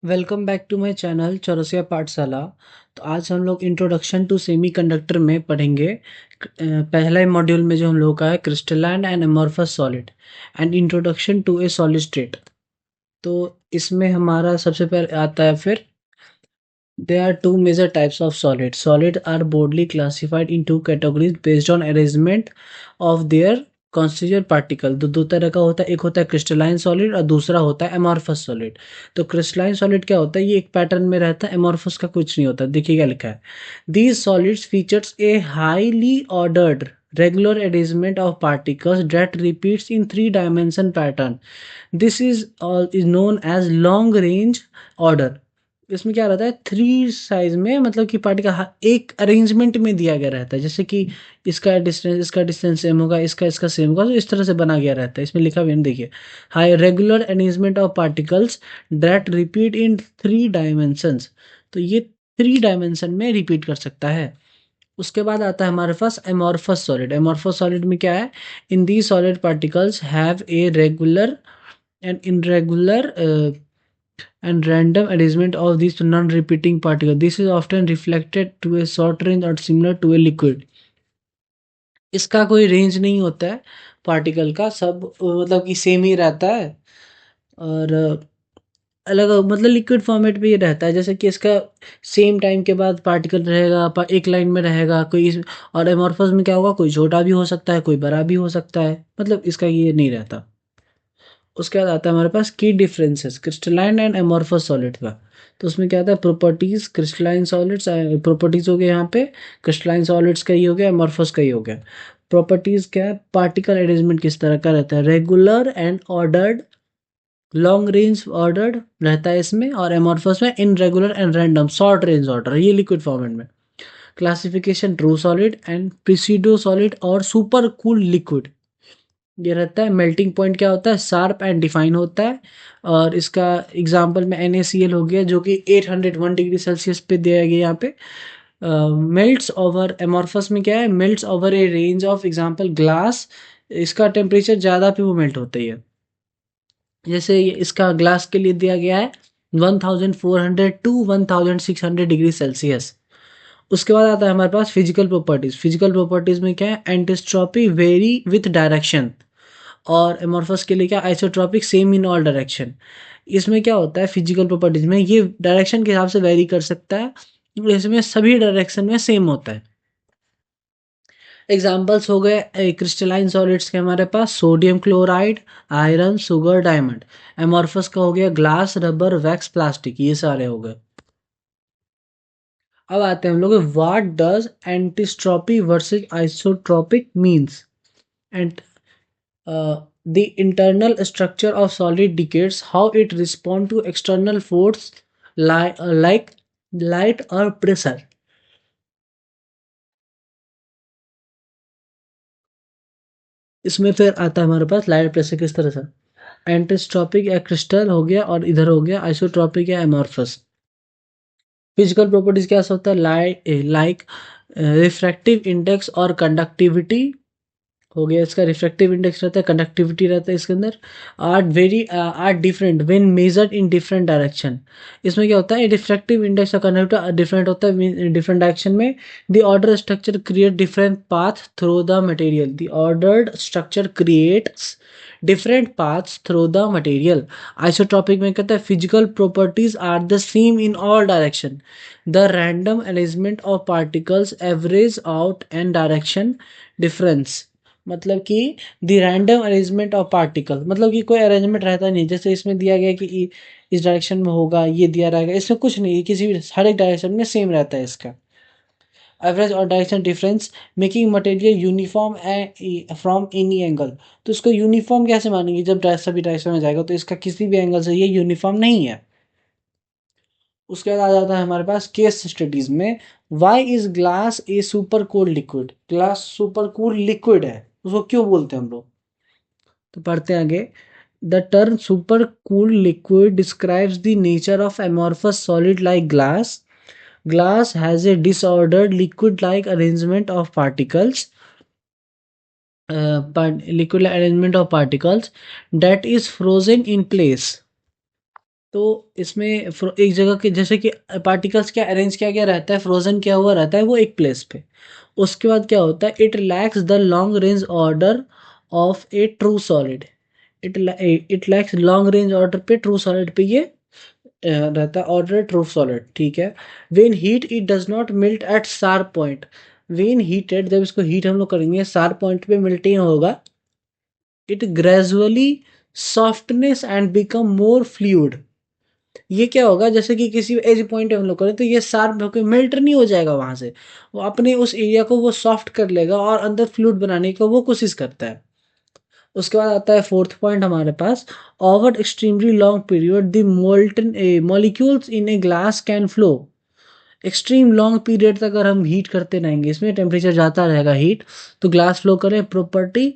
Welcome back to my channel Chaurasia Pathshala. तो आज हम लोग इंट्रोडक्शन टू सेमीकंडक्टर में पढ़ेंगे। पहले मॉड्यूल में जो हम लोग का है crystalline and amorphous solid and introduction to a solid state. तो इसमें हमारा सबसे पहले आता है फिर there are two major types of solid. Solid are broadly classified in two categories based on arrangement of their constituent particle। तो दो तरह का होता है, एक होता है क्रिस्टलाइन सॉलिड और दूसरा होता है एमॉर्फस सॉलिड। तो क्रिस्टलाइन सॉलिड क्या होता है, ये एक पैटर्न में रहता है, एमॉर्फस का कुछ नहीं होता। देखिए क्या लिखा है, these solids features a highly ordered regular arrangement of particles that repeats in three dimension pattern। This is known as long range order। इसमें क्या रहता है, थ्री साइज में, मतलब कि पार्टी का एक अरेंजमेंट में दिया गया रहता है। जैसे कि इसका डिस्टेंस सेम होगा, इसका इसका सेम होगा, तो इस तरह से बना गया रहता है। इसमें लिखा हुआ है, देखिए, high regular arrangement of particles that repeat in three dimensions. तो ये थ्री डायमेंशन में रिपीट कर सकता है। उसके बाद आता है हमारे पास एमॉर्फस सॉलिड। एमॉर्फस सॉलिड में क्या है, in the solid particles have a regular and irregular and random arrangement of these non-repeating particles. This is often reflected to a short range or similar to a liquid। इसका कोई range नहीं होता है particle का, सब मतलब कि same ही रहता है। और अलग मतलब लिक्विड फॉर्मेट में ये रहता है, जैसे कि इसका सेम टाइम के बाद पार्टिकल रहेगा, एक लाइन में रहेगा कोई और एमॉर्फस में क्या होगा, कोई छोटा भी हो सकता है, कोई बड़ा भी हो सकता है, मतलब इसका ये नहीं रहता। उसके बाद आता है हमारे पास की differences crystalline and amorphous solid का। तो उसमें क्या आता है, प्रॉपर्टीज क्रिस्टलाइन सॉलिड्स, प्रॉपर्टीज हो गया यहाँ पे, क्रिस्टलाइन सॉलिड्स का ही हो गया, एमॉर्फस का ही हो गया। प्रॉपर्टीज क्या है, पार्टिकल अरेंजमेंट किस तरह का रहता है, regular and ordered, long range ordered रहता है इसमें, और एमॉर्फस में irregular and random short range order, ये लिक्विड फॉर्मेट में। Classification true solid and pseudo solid और सुपर कूल लिक्विड ये रहता है। मेल्टिंग पॉइंट क्या होता है, शार्प एंड डिफाइन होता है। और इसका एग्जांपल में NaCl हो गया, जो कि 801 डिग्री सेल्सियस पे दिया गया यहाँ पे। मेल्ट्स ओवर, एमॉर्फस में क्या है, melts over A range of, example glass, इसका टेम्परेचर ज़्यादा पे वो मेल्ट होता ही है। जैसे इसका ग्लास के लिए दिया गया है 1400 टू 1600 डिग्री सेल्सियस। उसके बाद आता है हमारे पास फिजिकल प्रॉपर्टीज। फिजिकल प्रॉपर्टीज में क्या है, एंटिस्ट्रॉपी वेरी विथ डायरेक्शन, और एमॉर्फस के लिए क्या, isotropic same in all direction. इसमें क्या होता है, फिजिकल प्रॉपर्टीज में ये डायरेक्शन के हिसाब से वेरी कर सकता है, इसमें सभी डायरेक्शन में सेम होता है। एग्जाम्पल्स हो गए क्रिस्टलाइन सॉलिड्स के हमारे पास sodium chloride, iron, sugar, diamond. Amorphous का हो गया ग्लास, रबर, वैक्स, प्लास्टिक, ये सारे हो गए। अब आते हैं हम लोग, what does anisotropy versus isotropic means. And the internal structure of solid dictates how it responds to external force like light or pressure। इसमें फिर आता है हमारे पास लाइट प्रेशर किस तरह से, एंटिस्ट्रॉपिक या क्रिस्टल हो गया, और इधर हो गया आइसोट्रॉपिक या एमॉर्फस। फिजिकल प्रॉपर्टीज क्या होता है, लाइट लाइक रिफ्रैक्टिव इंडेक्स और कंडक्टिविटी हो गया, इसका रिफ्रैक्टिव इंडेक्स रहता है, कंडक्टिविटी रहता है इसके अंदर। Are different when measured in different direction. इसमें क्या होता है, रिफ्रैक्टिव इंडेक्स और कंडक्टिविटी डिफरेंट होता है डिफरेंट डायरेक्शन में। The order structure create different path through the material. The ordered structure creates different paths through the material. Isotropic में कहता है physical properties are the same in all direction. The random arrangement of particles average out and direction difference. मतलब कि the random arrangement of particle, मतलब कि कोई arrangement रहता नहीं, जैसे इसमें दिया गया कि इस डायरेक्शन में होगा, ये दिया रहेगा, इसमें कुछ नहीं, किसी भी हर एक डायरेक्शन में सेम रहता है इसका। एवरेज और direction difference making material uniform from any angle. तो इसको यूनिफॉर्म कैसे मानेंगे, जब सभी डायरेक्शन में जाएगा, तो इसका किसी भी एंगल से ये यूनिफॉर्म नहीं है। उसके बाद आ जाता है हमारे पास केस स्टडीज में, why is glass a super cool liquid. Glass super cool liquid है, उसको क्यों बोलते हैं हम लोग, तो पढ़ते हैं आगे। The term super cool liquid describes the nature of amorphous solid like glass. Glass has a disordered liquid like arrangement of particles, liquid arrangement of particles that is frozen in place। तो इसमें एक जगह के जैसे कि particles क्या arrange किया गया रहता है, फ्रोजन किया हुआ रहता है वो एक प्लेस पे। उसके बाद क्या होता है, it lacks the long range order of A true solid. It lacks long range order पे ट्रू सॉलिड पे ये रहता है ऑर्डर ट्रू सॉलिड, ठीक है। When heat it does not melt eight sharp point. When heated, जब इसको heat हम लोग करेंगे शार्प पॉइंट पे मेल्टिंग होगा, it gradually softness and become more fluid. ये क्या होगा, जैसे कि किसी एज पॉइंट हम लोग करें तो ये शार्प होकर मेल्ट नहीं हो जाएगा वहां से, वो अपने उस एरिया को वो सॉफ्ट कर लेगा और अंदर फ्लूइड बनाने की वो कोशिश करता है। उसके बाद आता है फोर्थ पॉइंट हमारे पास, over extremely long period the molten molecules in a glass can flow. Extreme long period तक अगर हम हीट करते रहेंगे, इसमें टेम्परेचर जाता रहेगा हीट, तो ग्लास फ्लो करें। Property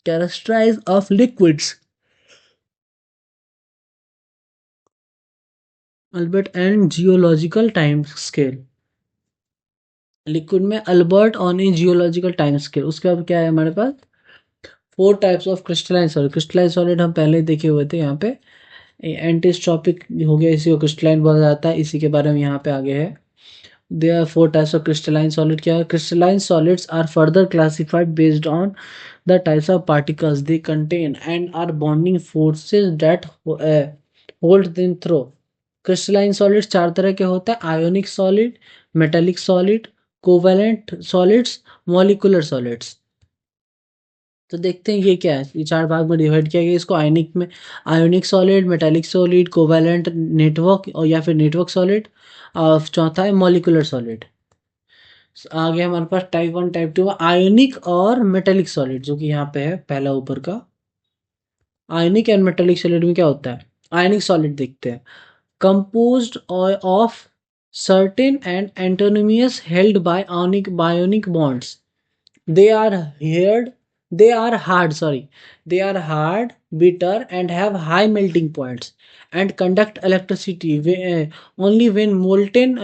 characterize of liquids, albeit and geological time scale. Liquid में albeit on a geological time scale. उसके बाद क्या है हमारे पास, four types of crystalline solid. Crystalline solid हम पहले देखे हुए थे यहाँ पे, एंटीस्ट्रॉपिक हो गया, इसी को क्रिस्टलाइन बोला जाता है, इसी के बारे में यहाँ पे आगे है। There are four types of crystalline solid. क्या है, crystalline solids are further classified based on the types of particles they contain and are bonding forces that hold them through. Crystalline solids चार तरह के होता है, ionic solid, metallic solid, covalent solids, molecular solids. तो देखते हैं ये क्या है, ये चार भाग में डिवाइड किया गया इसको। आयनिक में ionic solid, metallic solid, covalent network और या फिर नेटवर्क सॉलिड, और चौथा है मॉलिक्यूलर सॉलिड। आगे हमारे पास type one type two ionic और मेटेलिक सॉलिड, जो कि यहाँ पे है पहला ऊपर का। आयोनिक एंड मेटेलिक सॉलिड में क्या होता है, आयोनिक सॉलिड देखते हैं। composed of certain and antinomous held by ionic bonds. They are hard, they are hard, bitter, and have high melting points, and conduct electricity only when molten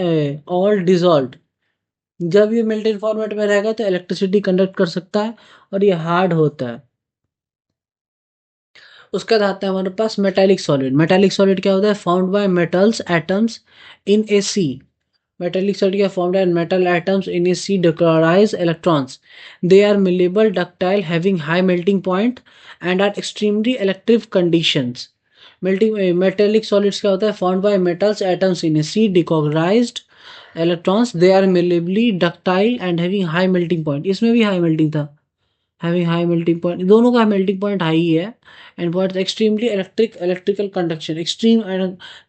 or dissolved. जब ये मेल्टेन format में रहेगा तो electricity conduct कर सकता है और ये हार्ड होता है। उसके बाद आता है हमारे पास मेटालिक सॉलिड। मेटालिक सॉलिड क्या होता है, found by metals atoms in a sea. Metallic solid are formed and metal atoms in a C decolorize electrons. They are malleable, ductile, having high melting point and are extremely electric conditions. Metallic solids क्या होता है, formed by metals atoms in a C decolorized electrons. They are malleably ductile and having high melting point. इसमें भी high melting था, having high melting point, दोनों का melting point high ही है। And बहुत extremely electrical conduction, extreme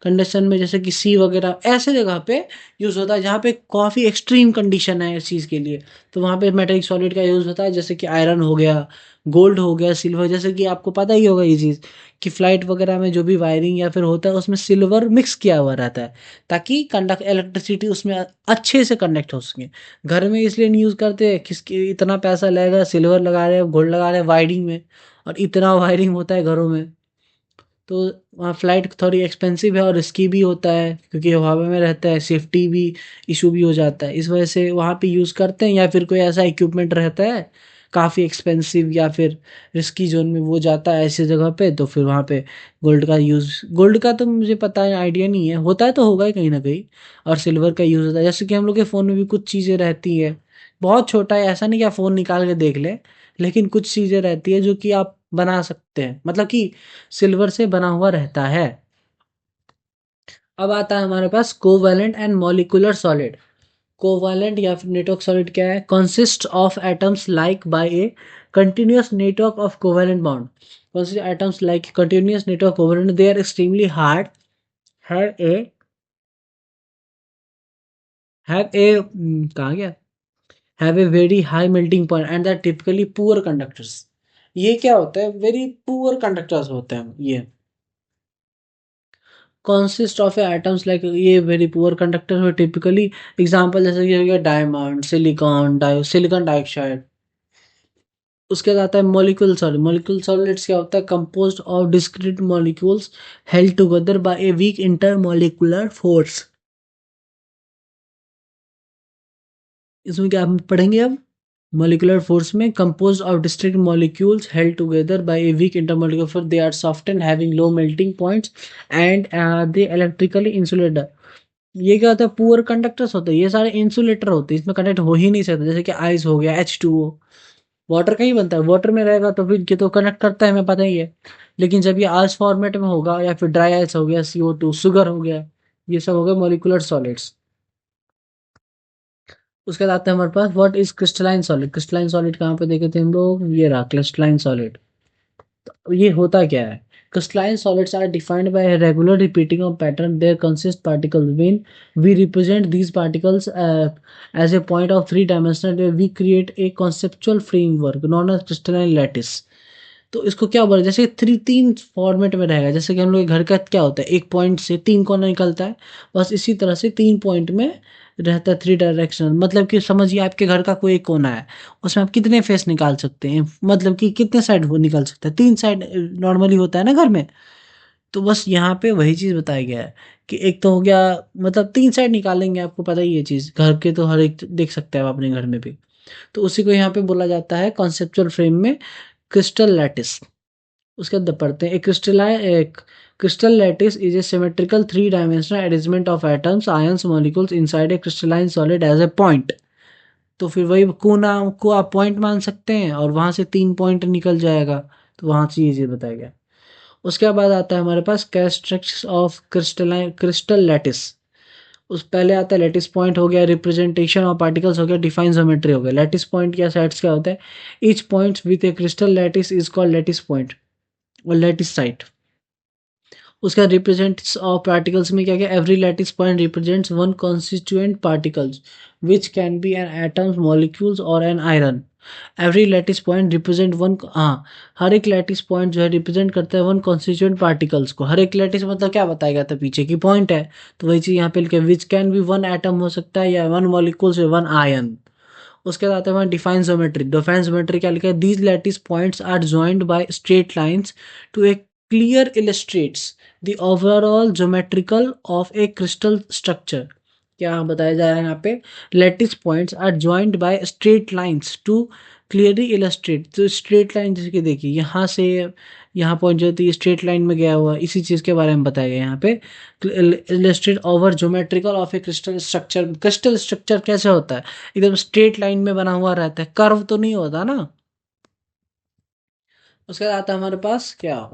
conduction में जैसे कि सी वगैरह ऐसे जगह पे यूज़ होता है जहाँ पे काफ़ी एक्सट्रीम कंडीशन है इस चीज़ के लिए, तो वहाँ पे मेटेलिक सॉलिड का यूज़ होता है। जैसे कि आयरन हो गया, गोल्ड हो गया, सिल्वर, जैसे कि आपको पता ही होगा ये चीज़ कि फ्लाइट वगैरह में जो भी वायरिंग या फिर होता है उसमें सिल्वर मिक्स किया हुआ रहता है, ताकि कंडक्ट इलेक्ट्रिसिटी उसमें अच्छे से कनेक्ट हो सके। घर में इसलिए नहीं यूज़ करते, किसके इतना पैसा लगेगा, सिल्वर लगा रहे हैं, गोल्ड लगा रहे हैं वायरिंग में, और इतना वायरिंग होता है घरों में। तो वहाँ फ्लाइट थोड़ी एक्सपेंसिव है और रिस्की भी होता है, क्योंकि हवा में रहता है, सेफ्टी भी इशू भी हो जाता है, इस वजह से वहाँ पे यूज़ करते हैं। या फिर कोई ऐसा इक्विपमेंट रहता है काफ़ी एक्सपेंसिव या फिर रिस्की जोन में वो जाता है ऐसी जगह पे, तो फिर वहाँ पे गोल्ड का यूज़, गोल्ड का तो मुझे पता है, आइडिया नहीं है, होता है तो होगा ही कहीं ना कहीं। और सिल्वर का यूज़ होता है, जैसे कि हम लोग के फ़ोन में भी कुछ चीज़ें रहती है, बहुत छोटा है, ऐसा नहीं कि आप फ़ोन निकाल के देख ले, लेकिन कुछ चीज़ें रहती है जो कि आप बना सकते हैं, मतलब कि सिल्वर से बना हुआ रहता है। अब आता है हमारे पास covalent and molecular solid. Covalent या फिर नेटवर्क सॉलिड क्या है, consist of atoms like by a continuous network of covalent bond. Consider atoms like continuous network covalent. They are extremely hard, have a कहाँ गया, have a very high melting point and are typically poor conductors. ये क्या होता है, very poor conductors होते हैं ये। consist of atoms like ये वेरी पुअर कंडक्टर हो टिपिकली। एग्जांपल जैसे कि हो गया डायमंड, सिलिकॉन डाइऑक्साइड। उसके बाद आता है मॉलिक्यूल सॉलिड। मॉलिक्यूल सॉलिड्स क्या होता है, composed of discrete molecules held together by a weak intermolecular force. इसमें क्या हम पढ़ेंगे अब, Molecular force में composed of distinct molecules held together by a weak intermolecular force. They are soft and having low melting points and they electrically insulated. ये क्या होता है? पुअर कंडक्टर्स होते हैं, ये सारे इंसुलेटर होते हैं, इसमें कनेक्ट हो ही नहीं सकते। जैसे कि आइस हो गया, H2O, वाटर का ही बनता है, वाटर में रहेगा तो फिर ये तो कनेक्ट करता है, हमें पता ही है। लेकिन जब ये आइस फॉर्मेट में होगा या फिर ड्राई आइस हो गया, CO2, शुगर हो गया, ये सब हो गया मॉलिक्यूलर सॉलिड्स। उसके बाद आता है हमारे पास what is crystalline solid. Crystalline solid कहाँ पे देखे थे हम लोग? ये रहा क्रिस्टलाइन सॉलिड। ये होता क्या है? Crystalline solids are defined by a regular repeating of pattern. They consist particles. When we represent these particles as a point of three-dimensional, we create a conceptual framework known as crystalline lattice. तो इसको क्या बोला? जैसे तीन format में रहेगा। जैसे कि हम लोग के घर का क्या होता है, एक पॉइंट से तीन कोना निकलता है, बस इसी तरह से तीन पॉइंट में रहता है, थ्री डायरेक्शनल। मतलब कि समझिए आपके घर का कोई एक कोना है, उसमें आप कितने फेस निकाल सकते हैं, मतलब कि कितने साइड वो निकल सकता है? तीन साइड नॉर्मली होता है ना घर में। तो बस यहाँ पे वही चीज़ बताया गया है कि एक तो हो गया, मतलब तीन साइड निकालेंगे, आपको पता ही ये चीज़, घर के तो हर एक देख सकते हैं आप अपने घर में भी। तो उसी को यहाँ पे बोला जाता है कॉन्सेप्चुअल फ्रेम में क्रिस्टल लैटिस। उसके बाद पढ़ते हैं, एक crystal lattice is a symmetrical three dimensional arrangement of atoms ions molecules inside a crystalline solid as a point. तो फिर वही कोना को आप पॉइंट मान सकते हैं और वहां से तीन पॉइंट निकल जाएगा। तो वहां से ये चीज बताया गया। उसके बाद आता है हमारे पास कैरेक्टरिस्टिक्स ऑफ क्रिस्टल लैटिस। उस पहले आता है लैटिस पॉइंट हो गया, रिप्रेजेंटेशन ऑफ पार्टिकल्स हो गया, डिफाइन ज्योमेट्री हो गया। लैटिस पॉइंट क्या साइड्स क्या होता है? Each point with a crystal lattice is called lattice point और लैटिस साइट। उसका रिप्रेजेंट्स ऑफ पार्टिकल्स में क्या क्या? Every lattice point represents one constituent particles which can be an atoms molecules और an iron. Every lattice point represent one, हाँ, हर एक lattice point जो है रिप्रेजेंट करता है वन कॉन्स्टिट्यूएंट पार्टिकल्स को। हर एक लैटिस मतलब क्या बताया गया था पीछे की पॉइंट है, तो वही चीज़ यहाँ पे लिखे, विच कैन बी वन एटम हो सकता है या वन मॉलिक्यूल्स या वन आयन। उसके बाद आता है डिफाइन ज्योमेट्री। डिफाइन ज्योमेट्री क्या लिखा है? These lattice points are joined by straight lines to a clear illustrates the overall geometrical of a crystal structure. क्या बताया जा रहा है यहाँ पे? Lattice points are joined by straight lines to clearly illustrate. तो स्ट्रेट लाइन जैसे कि देखिए यहाँ से यहाँ पॉइंट जो होती है स्ट्रेट लाइन में गया हुआ, इसी चीज़ के बारे में बताया गया यहाँ पे। Illustrate over geometrical of a crystal structure. Crystal structure कैसे होता है? एकदम स्ट्रेट लाइन में बना हुआ रहता है, कर्व तो नहीं होता ना। उसके बाद आता है हमारे पास क्या,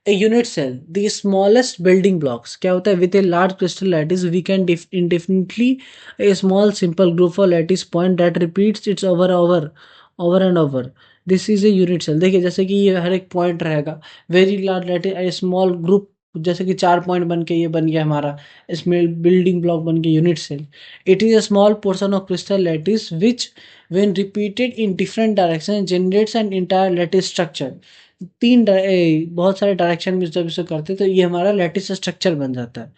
a unit cell, the smallest building blocks। क्या होता है? with a large crystal lattice we can indefinitely a small simple group of lattice point that repeats its over and over। this is a unit cell। देखिए जैसे कि ये हर एक point रहेगा, very large lattice ए small group, जैसे कि चार point बन के ये बन गया हमारा, इसमें बिल्डिंग ब्लॉक बन के unit cell. It is a small portion of crystal lattice which when repeated in different directions generates an entire lattice structure। बहुत सारे डायरेक्शन में जब इसे करते हैं तो ये हमारा लैटिस स्ट्रक्चर बन जाता है।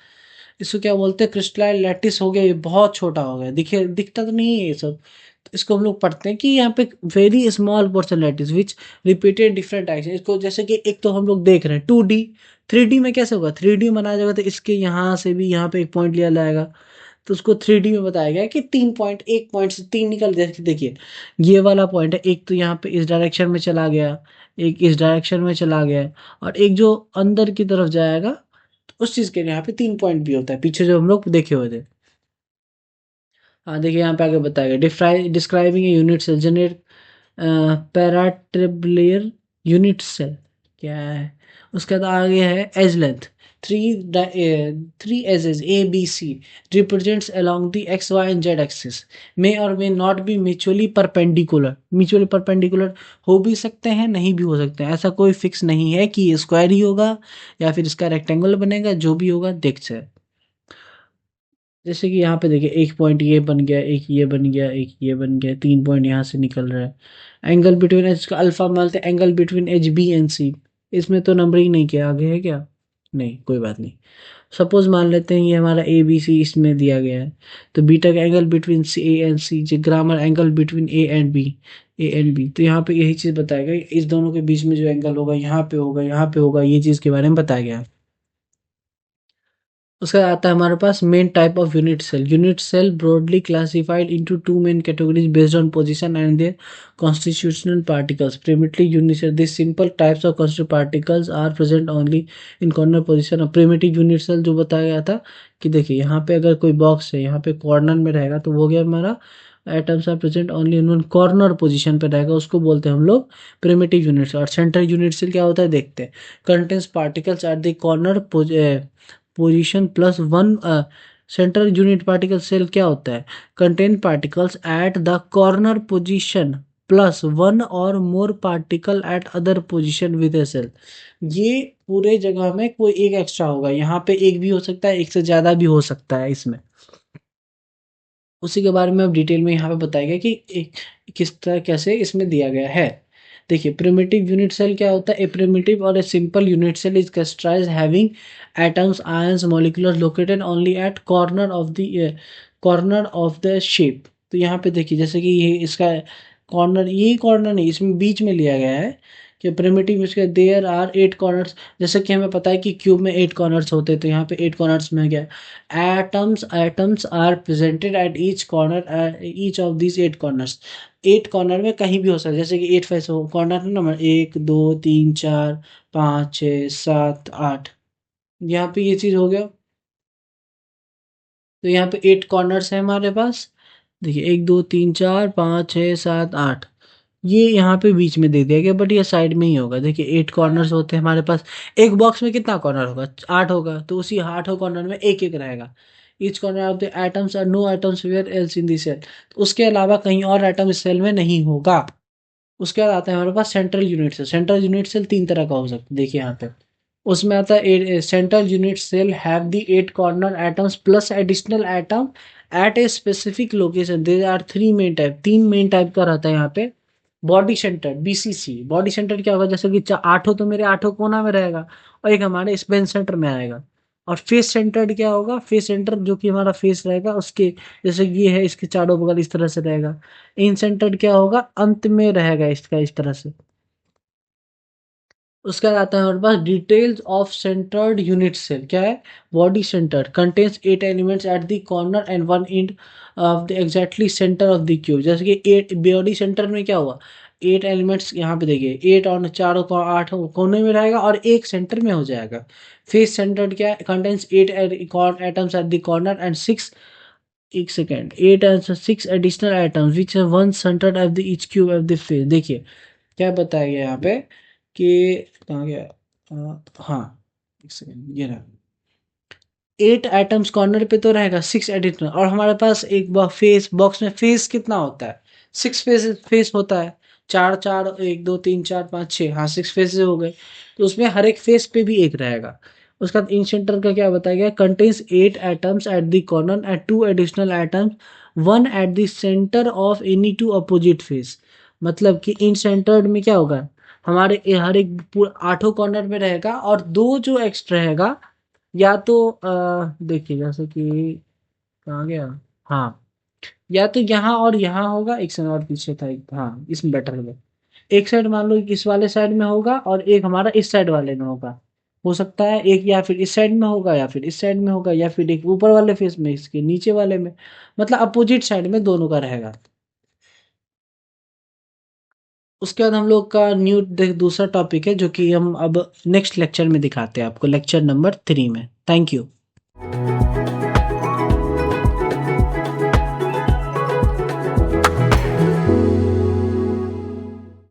इसको क्या बोलते हैं? क्रिस्टलाइन लैटिस हो गया, ये बहुत छोटा हो गया, दिखे दिखता तो नहीं है ये सब। तो इसको हम लोग पढ़ते हैं कि यहाँ पे वेरी स्मॉल पोर्शन लैटिस विच रिपीटेड डिफरेंट डायरेक्शन। इसको जैसे कि एक तो हम लोग देख रहे हैं 2D, 3D में कैसे होगा? 3D बनाया जाएगा तो इसके यहाँ से भी यहाँ पे एक पॉइंट लिया जाएगा, तो उसको 3D में बताया गया है कि तीन पॉइंट, एक पॉइंट से तीन निकल, जैसे देखिए ये वाला पॉइंट है, एक तो यहाँ पे इस डायरेक्शन में चला गया, एक इस डायरेक्शन में चला गया, और एक जो अंदर की तरफ जाएगा, तो उस चीज़ के लिए यहाँ पे तीन पॉइंट भी होता है, पीछे जो हम लोग देखे हुए थे। हाँ देखिए यहाँ पे आगे बताया गया, describing a unit cell generate पैराट्रिबुलर यूनिट सेल क्या है? उसके बाद आगे है edge length, three three edges ABC रिप्रेजेंट्स along the x y and z axis may or may not be mutually perpendicular। Mutually perpendicular हो भी सकते हैं, नहीं भी हो सकते हैं, ऐसा कोई फिक्स नहीं है कि ये स्क्वायर ही होगा या फिर इसका रेक्टेंगल बनेगा, जो भी होगा देखते हैं। जैसे कि यहाँ पे देखिए एक पॉइंट ये बन गया, एक ये बन गया, एक ये बन गया, तीन पॉइंट यहाँ से निकल रहा है। एंगल बिटवीन एच का अल्फा मानते हैं, angle between HB and C। इसमें तो नंबरिंग नहीं किया, आगे है क्या? नहीं, कोई बात नहीं। सपोज मान लेते हैं ये हमारा ABC इसमें दिया गया है, तो बीटा का angle between A and C, जो grammar angle between A and B, तो यहाँ पे यही चीज़ बताया गया, इस दोनों के बीच में जो एंगल होगा यहाँ पे होगा, यहाँ पे होगा, ये चीज़ के बारे में बताया गया है। उसके बाद आता है हमारे पास main type of unit cell. Unit cell broadly classified into two main categories based on position and their constitutional particles. Primitively unicellular, these simple types of constituent particles are present only in corner position. अब primitive unit cell जो बताया गया था कि देखिए यहाँ पे अगर कोई बॉक्स है, यहाँ पे कॉर्नर में रहेगा तो वो गया हमारा atoms are present only in one corner position पे रहेगा, उसको बोलते हैं हम लोग प्रिमिटिव यूनिट सेल। और सेंट्रल यूनिट सेल क्या होता है देखते हैं। Contains particles at the corner position plus one. Central unit particle cell क्या होता है? Contain particles at the corner position plus one और more particle at other position with a cell. ये पूरे जगह में कोई एक एक्स्ट्रा होगा, यहाँ पे एक भी हो सकता है, एक से ज़्यादा भी हो सकता है इसमें। उसी के बारे में अब डिटेल में यहाँ पे बताया गया कि किस तरह कैसे इसमें दिया गया है। देखिए प्रिमिटिव यूनिट सेल क्या होता है? ए प्रिमिटिव और a simple unit cell is characterised having atoms ions molecular located only at corner of the shape. तो यहाँ पे देखिए जैसे कि ये इसका कॉर्नर, ये कॉर्नर नहीं, इसमें बीच में लिया गया है कि प्रिमिटिव इसके देयर आर 8 कॉर्नर्स। जैसे कि हमें पता है कि क्यूब में 8 कॉर्नर्स होते हैं, तो यहाँ पे 8 कॉर्नर्स में गया atoms are presented at each of these 8 corners। 8 corner में कहीं भी हो सकता है, जैसे कि 8 फैसे हो कॉर्नर नंबर 1 2 3 4 5 6 7 8। यहाँ पे ये चीज हो गया, तो यहाँ पे 8 कॉर्नर्स है हमारे पास। देखिए 1 2 3 4 5 6 7 8, ये यहाँ पे बीच में दे दिया गया, बट ये साइड में ही होगा। देखिए 8 कॉर्नर्स होते हैं हमारे पास। एक बॉक्स में कितना कॉर्नर होगा? 8 होगा, तो उसी 8 कॉर्नर में एक एक रहेगा। Each corner of the atoms are no atoms where else in the cell. तो उसके अलावा कहीं और एटम इस सेल में नहीं होगा। उसके बाद आता है हमारे पास central unit cell. Central unit cell 3 तरह का हो सकता है, देखिए यहाँ पे। उसमें आता है central unit cell have the 8 corner atoms plus additional atom at a specific location. There are 3 main type, 3 main type का रहता है यहाँ पे। Body centre BCC, body centre क्या होगा? जैसे कि आठों तो मेरे आठों कोना में रहेगा, और एक हमारे स्पेन सेंटर में आएगा। और फेस सेंटर्ड क्या होगा? फेस सेंटर जो कि हमारा फेस रहेगा उसके, जैसे ये है इसके चारों बगल इस तरह से रहेगा। इन सेंटर्ड क्या होगा? अंत में रहेगा इसका इस तरह से। उसके बाद आता है हमारे पास details of centred unit cell. क्या है? Body centre contains 8 elements at the corner and one and of the exactly centre of the cube. जैसे कि 8 बॉडी सेंटर में क्या हुआ? 8 एलिमेंट्स यहाँ पे देखिए, 8 और चारों को 8 कोने में रहेगा और एक सेंटर में हो जाएगा। फेस सेंटर्ड क्या है? Contains 8 atoms eight the corner and 6, एक second, 8 and 6 additional atoms which one centred at the each cube of the face. देखिए क्या बताया गया यहाँ पे कि कहाँ गया? हाँ, एक सेकेंड, ये रहा। 8 एटम्स कॉर्नर पे तो रहेगा, 6 एडिशनल, और हमारे पास एक फेस बॉक्स में फेस कितना होता है? 6 फेस होता है। चार चार, 1 2 3 4 5 6, हाँ 6 फेसेस हो गए। तो उसमें हर एक फेस पे भी एक रहेगा। उसका बाद इन सेंटर का क्या बताया गया? Contains 8 atoms eight the corner and 2 additional atoms one at the centre of any two opposite face. मतलब कि इन सेंटर्ड में क्या होगा? हमारे हर एक आठों कॉर्नर में रहेगा, और दो जो एक्स्ट्रा रहेगा, या तो देखिए जैसे कि कहाँ गया? हाँ, या तो यहाँ और यहाँ होगा, एक सेकंड और पीछे था एक, हाँ इसमें बेटर होगा। एक साइड मान लो कि इस वाले साइड में होगा, और एक हमारा इस साइड वाले में होगा। हो सकता है एक या फिर इस साइड में होगा, या फिर इस साइड में होगा, या फिर एक ऊपर वाले फेस में, इसके नीचे वाले में, मतलब अपोजिट साइड में दोनों का रहेगा। उसके बाद हम लोग का दूसरा टॉपिक है, जो कि हम अब नेक्स्ट लेक्चर में दिखाते हैं आपको, लेक्चर नंबर 3 में। Thank you.